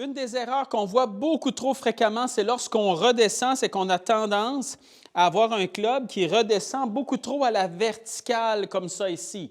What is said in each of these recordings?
Une des erreurs qu'on voit beaucoup trop fréquemment, c'est lorsqu'on redescend, c'est qu'on a tendance à avoir un club qui redescend beaucoup trop à la verticale, comme ça ici.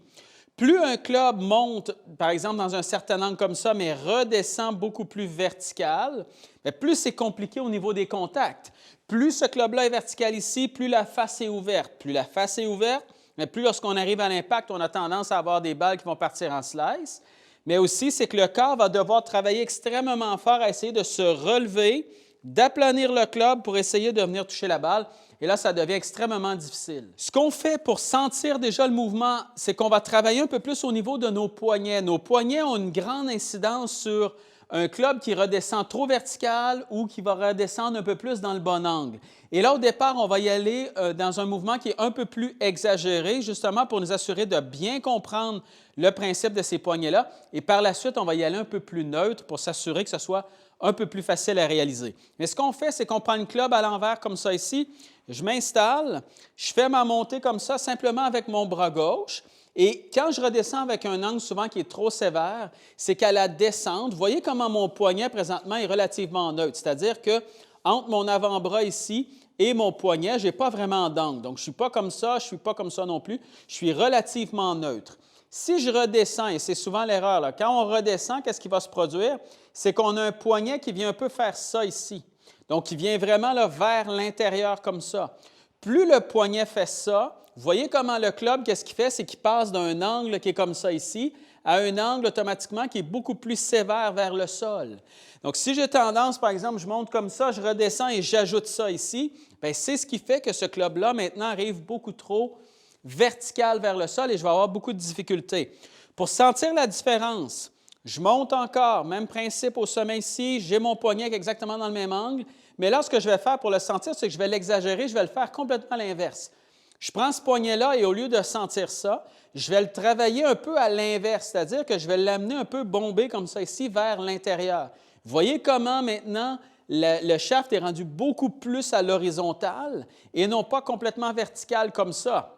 Plus un club monte, par exemple, dans un certain angle comme ça, mais redescend beaucoup plus vertical, bien, plus c'est compliqué au niveau des contacts. Plus ce club-là est vertical ici, plus la face est ouverte. Plus la face est ouverte, mais plus lorsqu'on arrive à l'impact, on a tendance à avoir des balles qui vont partir en slice. Mais aussi, c'est que le corps va devoir travailler extrêmement fort à essayer de se relever, d'aplanir le club pour essayer de venir toucher la balle. Et là, ça devient extrêmement difficile. Ce qu'on fait pour sentir déjà le mouvement, c'est qu'on va travailler un peu plus au niveau de nos poignets. Nos poignets ont une grande incidence sur un club qui redescend trop vertical ou qui va redescendre un peu plus dans le bon angle. Et là, au départ, on va y aller dans un mouvement qui est un peu plus exagéré, justement pour nous assurer de bien comprendre le principe de ces poignets-là. Et par la suite, on va y aller un peu plus neutre pour s'assurer que ce soit un peu plus facile à réaliser. Mais ce qu'on fait, c'est qu'on prend une club à l'envers comme ça ici, je m'installe, je fais ma montée comme ça simplement avec mon bras gauche. Et quand je redescends avec un angle souvent qui est trop sévère, c'est qu'à la descente, vous voyez comment mon poignet présentement est relativement neutre, c'est-à-dire que entre mon avant-bras ici et mon poignet, je n'ai pas vraiment d'angle. Donc, je ne suis pas comme ça, je ne suis pas comme ça non plus, je suis relativement neutre. Si je redescends, et c'est souvent l'erreur, là, quand on redescend, qu'est-ce qui va se produire? C'est qu'on a un poignet qui vient un peu faire ça ici. Donc, il vient vraiment là, vers l'intérieur comme ça. Plus le poignet fait ça, vous voyez comment le club, qu'est-ce qu'il fait? C'est qu'il passe d'un angle qui est comme ça ici à un angle automatiquement qui est beaucoup plus sévère vers le sol. Donc, si j'ai tendance, par exemple, je monte comme ça, je redescends et j'ajoute ça ici, bien, c'est ce qui fait que ce club-là, maintenant, arrive beaucoup trop vertical vers le sol et je vais avoir beaucoup de difficultés. Pour sentir la différence, je monte encore, même principe au sommet ici, j'ai mon poignet qui est exactement dans le même angle, mais là, ce que je vais faire pour le sentir, c'est que je vais l'exagérer, je vais le faire complètement à l'inverse. Je prends ce poignet-là et au lieu de sentir ça, je vais le travailler un peu à l'inverse, c'est-à-dire que je vais l'amener un peu bombé comme ça ici vers l'intérieur. Vous voyez comment maintenant le shaft est rendu beaucoup plus à l'horizontale et non pas complètement vertical comme ça.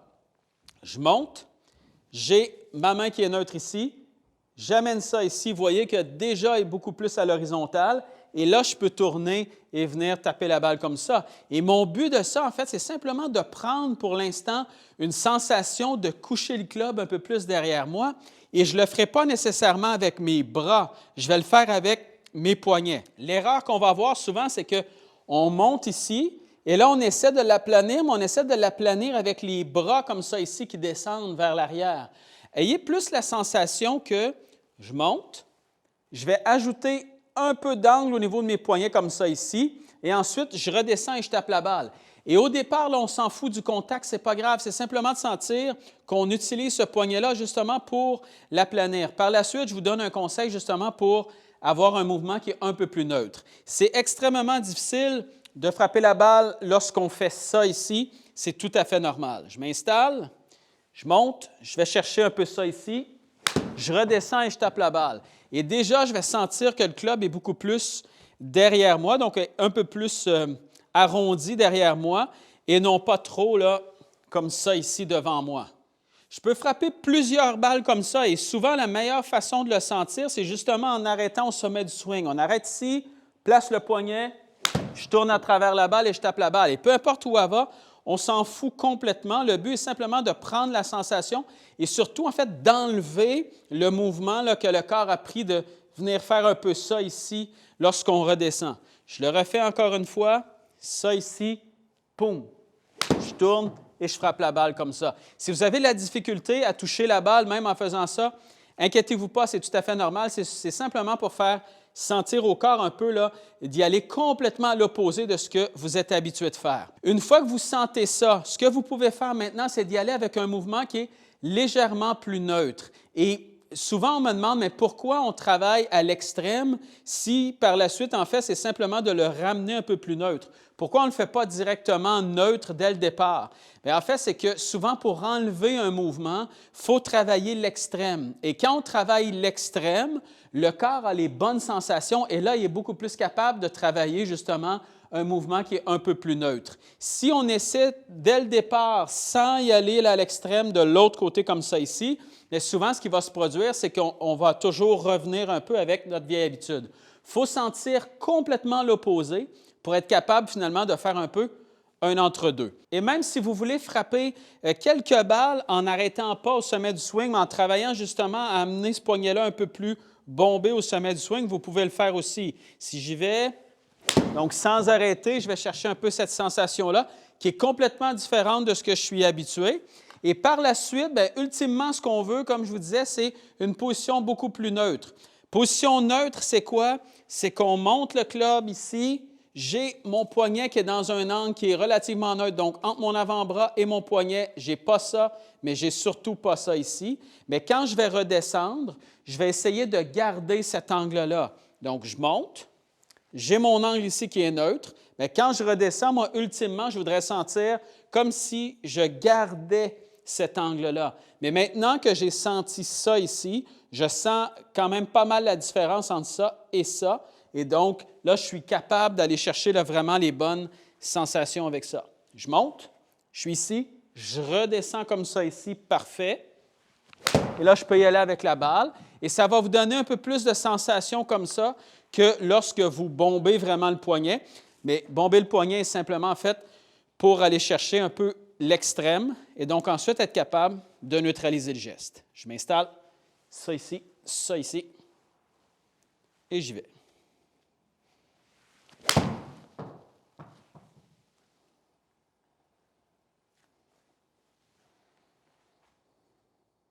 Je monte, j'ai ma main qui est neutre ici, j'amène ça ici, vous voyez que déjà est beaucoup plus à l'horizontale, et là, je peux tourner et venir taper la balle comme ça. Et mon but de ça, en fait, c'est simplement de prendre pour l'instant une sensation de coucher le club un peu plus derrière moi, et je ne le ferai pas nécessairement avec mes bras, je vais le faire avec mes poignets. L'erreur qu'on va avoir souvent, c'est qu'on monte ici, et là, on essaie de l'aplanir, mais on essaie de l'aplanir avec les bras comme ça ici qui descendent vers l'arrière. Ayez plus la sensation que je monte, je vais ajouter un peu d'angle au niveau de mes poignets comme ça ici, et ensuite, je redescends et je tape la balle. Et au départ, là, on s'en fout du contact, ce n'est pas grave, c'est simplement de sentir qu'on utilise ce poignet-là justement pour l'aplanir. Par la suite, je vous donne un conseil justement pour avoir un mouvement qui est un peu plus neutre. C'est extrêmement difficile de frapper la balle lorsqu'on fait ça ici, c'est tout à fait normal. Je m'installe, je monte, je vais chercher un peu ça ici, je redescends et je tape la balle. Et déjà, je vais sentir que le club est beaucoup plus derrière moi, donc un peu plus arrondi derrière moi et non pas trop là, comme ça ici devant moi. Je peux frapper plusieurs balles comme ça et souvent, la meilleure façon de le sentir, c'est justement en arrêtant au sommet du swing. On arrête ici, place le poignet, je tourne à travers la balle et je tape la balle. Et peu importe où elle va, on s'en fout complètement. Le but est simplement de prendre la sensation et surtout, en fait, d'enlever le mouvement là, que le corps a pris de venir faire un peu ça ici lorsqu'on redescend. Je le refais encore une fois, ça ici, poum, je tourne et je frappe la balle comme ça. Si vous avez de la difficulté à toucher la balle, même en faisant ça, inquiétez-vous pas, c'est tout à fait normal. C'est simplement pour faire sentir au corps un peu là, d'y aller complètement à l'opposé de ce que vous êtes habitué de faire. Une fois que vous sentez ça, ce que vous pouvez faire maintenant, c'est d'y aller avec un mouvement qui est légèrement plus neutre. Et souvent, on me demande, mais pourquoi on travaille à l'extrême si par la suite, en fait, c'est simplement de le ramener un peu plus neutre? Pourquoi on ne le fait pas directement neutre dès le départ? Bien, en fait, c'est que souvent, pour enlever un mouvement, il faut travailler l'extrême. Et quand on travaille l'extrême, le corps a les bonnes sensations et là, il est beaucoup plus capable de travailler justement un mouvement qui est un peu plus neutre. Si on essaie dès le départ, sans y aller là, à l'extrême de l'autre côté comme ça ici, mais souvent, ce qui va se produire, c'est qu'on va toujours revenir un peu avec notre vieille habitude. Il faut sentir complètement l'opposé pour être capable finalement de faire un peu un entre-deux. Et même si vous voulez frapper quelques balles en n'arrêtant pas au sommet du swing, mais en travaillant justement à amener ce poignet-là un peu plus bombé au sommet du swing, vous pouvez le faire aussi. Si j'y vais, donc sans arrêter, je vais chercher un peu cette sensation-là qui est complètement différente de ce que je suis habitué. Et par la suite, bien, ultimement, ce qu'on veut, comme je vous disais, c'est une position beaucoup plus neutre. Position neutre, c'est quoi? C'est qu'on monte le club ici. J'ai mon poignet qui est dans un angle qui est relativement neutre. Donc, entre mon avant-bras et mon poignet, je n'ai pas ça, mais je n'ai surtout pas ça ici. Mais quand je vais redescendre, je vais essayer de garder cet angle-là. Donc, je monte. J'ai mon angle ici qui est neutre. Mais quand je redescends, moi, ultimement, je voudrais sentir comme si je gardais cet angle-là. Mais maintenant que j'ai senti ça ici, je sens quand même pas mal la différence entre ça et ça. Et donc, là, je suis capable d'aller chercher là, vraiment les bonnes sensations avec ça. Je monte, je suis ici, je redescends comme ça ici, parfait. Et là, je peux y aller avec la balle. Et ça va vous donner un peu plus de sensations comme ça que lorsque vous bombez vraiment le poignet. Mais bomber le poignet est simplement fait pour aller chercher un peu l'extrême et donc ensuite être capable de neutraliser le geste. Je m'installe, ça ici, et j'y vais.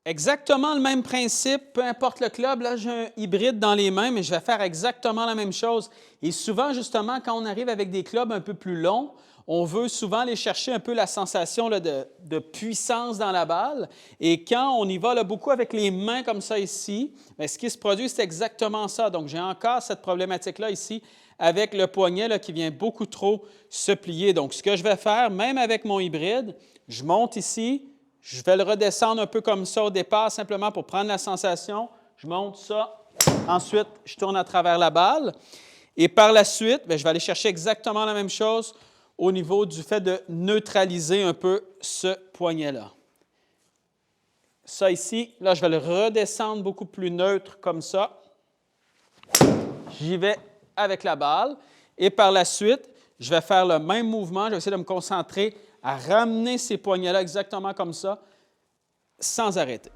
Exactement le même principe, peu importe le club. Là, j'ai un hybride dans les mains, mais je vais faire exactement la même chose. Et souvent, justement, quand on arrive avec des clubs un peu plus longs, on veut souvent aller chercher un peu la sensation là, de puissance dans la balle. Et quand on y va là, beaucoup avec les mains comme ça ici, bien, ce qui se produit, c'est exactement ça. Donc, j'ai encore cette problématique-là ici avec le poignet là, qui vient beaucoup trop se plier. Donc, ce que je vais faire, même avec mon hybride, je monte ici. Je vais le redescendre un peu comme ça au départ, simplement pour prendre la sensation. Je monte ça. Ensuite, je tourne à travers la balle. Et par la suite, bien, je vais aller chercher exactement la même chose au niveau du fait de neutraliser un peu ce poignet-là. Ça ici, là, je vais le redescendre beaucoup plus neutre comme ça. J'y vais avec la balle. Et par la suite, je vais faire le même mouvement. Je vais essayer de me concentrer à ramener ces poignets-là exactement comme ça, sans arrêter.